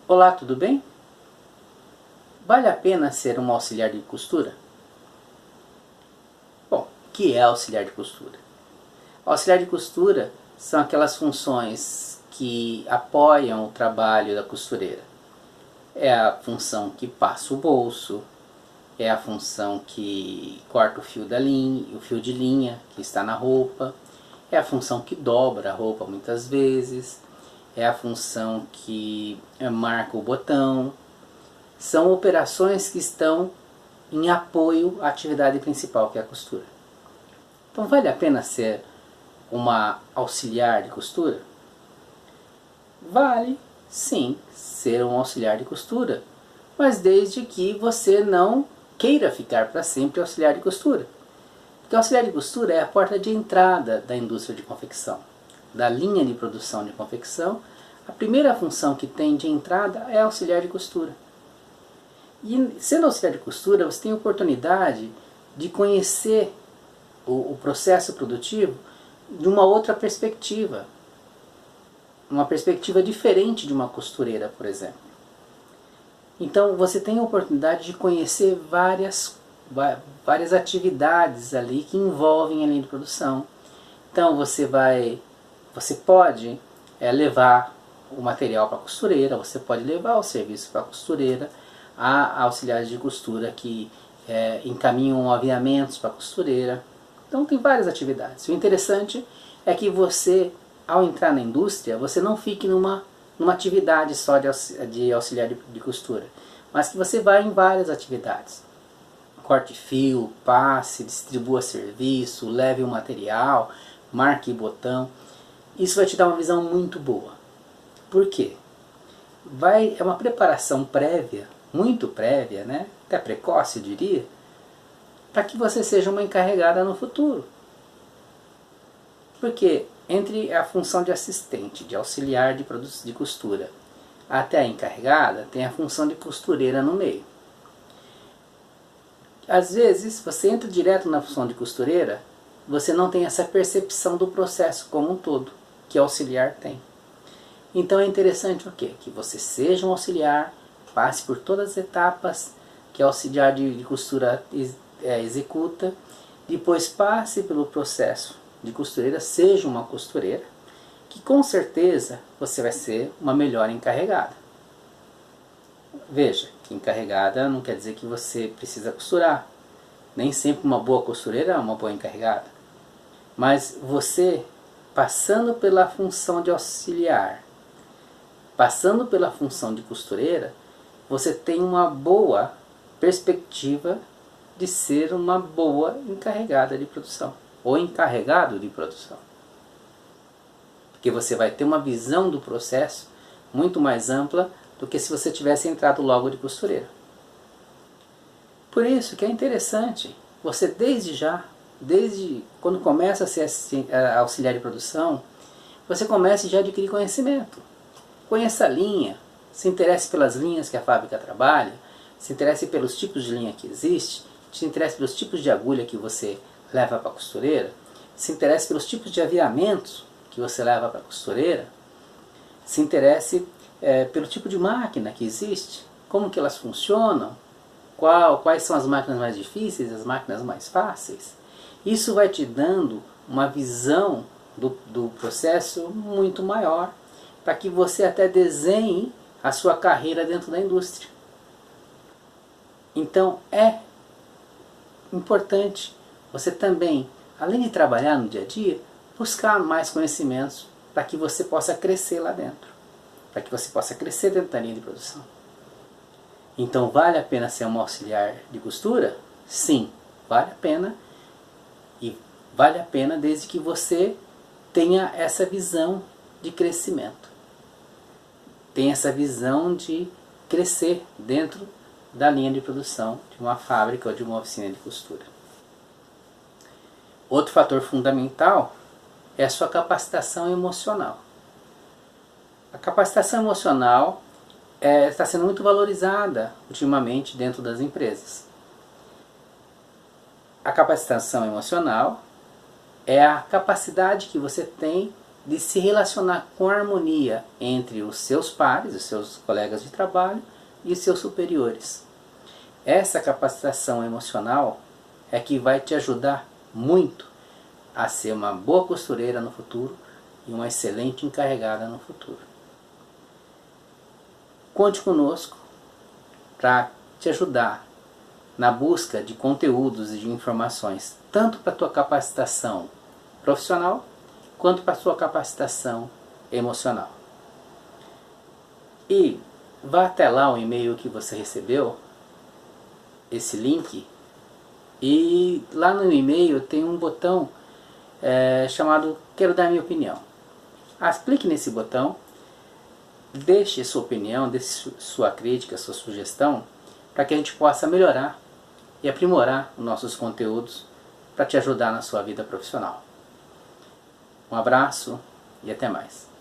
Olá, tudo bem? Vale a pena ser um auxiliar de costura? Bom, o que é auxiliar de costura? Auxiliar de costura são aquelas funções que apoiam o trabalho da costureira. É a função que passa o bolso, é a função que corta o fio da linha, o fio de linha que está na roupa, é a função que dobra a roupa muitas vezes, é a função que marca o botão. São operações que estão em apoio à atividade principal, que é a costura. Então vale a pena ser uma auxiliar de costura? Vale, sim, ser um auxiliar de costura, mas desde que você não queira ficar para sempre auxiliar de costura. Porque auxiliar de costura é a porta de entrada da indústria de confecção, da linha de produção de confecção. A primeira função que tem de entrada é auxiliar de costura. E sendo auxiliar de costura, você tem a oportunidade de conhecer o processo produtivo de uma outra perspectiva. Uma perspectiva diferente de uma costureira, por exemplo. Então você tem a oportunidade de conhecer várias atividades ali que envolvem a linha de produção. Então você pode levar o material para a costureira, você pode levar o serviço para a costureira. Há auxiliares de costura que encaminham aviamentos para a costureira. Então tem várias atividades. O interessante é que você, ao entrar na indústria, você não fique numa atividade só de auxiliar de costura, mas que você vá em várias atividades. Corte fio, passe, distribua serviço, leve o material, marque botão. Isso vai te dar uma visão muito boa. Por quê? É uma preparação prévia, muito prévia, né? Até precoce, eu diria, para que você seja uma encarregada no futuro. Porque entre a função de assistente, de auxiliar de costura, até a encarregada, tem a função de costureira no meio. Às vezes, você entra direto na função de costureira, você não tem essa percepção do processo como um todo, que o auxiliar tem. Então é interessante o quê? Que você seja um auxiliar, passe por todas as etapas que o auxiliar de costura executa, depois passe pelo processo de costureira, seja uma costureira, que com certeza você vai ser uma melhor encarregada. Veja, que encarregada não quer dizer que você precisa costurar. Nem sempre uma boa costureira é uma boa encarregada. Mas você, passando pela função de auxiliar, passando pela função de costureira, você tem uma boa perspectiva de ser uma boa encarregada de produção, ou encarregado de produção. Porque você vai ter uma visão do processo muito mais ampla do que se você tivesse entrado logo de costureira. Por isso que é interessante, você desde quando começa a ser auxiliar de produção, você comece já a adquirir conhecimento. Conheça a linha, se interesse pelas linhas que a fábrica trabalha, se interesse pelos tipos de linha que existe, se interesse pelos tipos de agulha que você leva para a costureira, se interesse pelos tipos de aviamentos que você leva para a costureira, se interesse pelo tipo de máquina que existe, como que elas funcionam, quais são as máquinas mais difíceis, as máquinas mais fáceis. Isso vai te dando uma visão do processo muito maior, para que você até desenhe a sua carreira dentro da indústria. Então é importante você também, além de trabalhar no dia a dia, buscar mais conhecimentos para que você possa crescer lá dentro, para que você possa crescer dentro da linha de produção. Então vale a pena ser um auxiliar de costura? Sim, vale a pena. E vale a pena desde que você tenha essa visão de crescimento. Tenha essa visão de crescer dentro da linha de produção de uma fábrica ou de uma oficina de costura. Outro fator fundamental é a sua capacitação emocional. A capacitação emocional está sendo muito valorizada ultimamente dentro das empresas. A capacitação emocional é a capacidade que você tem de se relacionar com harmonia entre os seus pares, os seus colegas de trabalho e os seus superiores. Essa capacitação emocional é que vai te ajudar muito a ser uma boa costureira no futuro e uma excelente encarregada no futuro. Conte conosco para te ajudar na busca de conteúdos e de informações, tanto para a tua capacitação profissional, quanto para a sua capacitação emocional. E vá até lá o e-mail que você recebeu, esse link, e lá no e-mail tem um botão chamado Quero dar minha opinião. Clique nesse botão, deixe sua opinião, deixe sua crítica, sua sugestão, para que a gente possa melhorar e aprimorar os nossos conteúdos para te ajudar na sua vida profissional. Um abraço e até mais.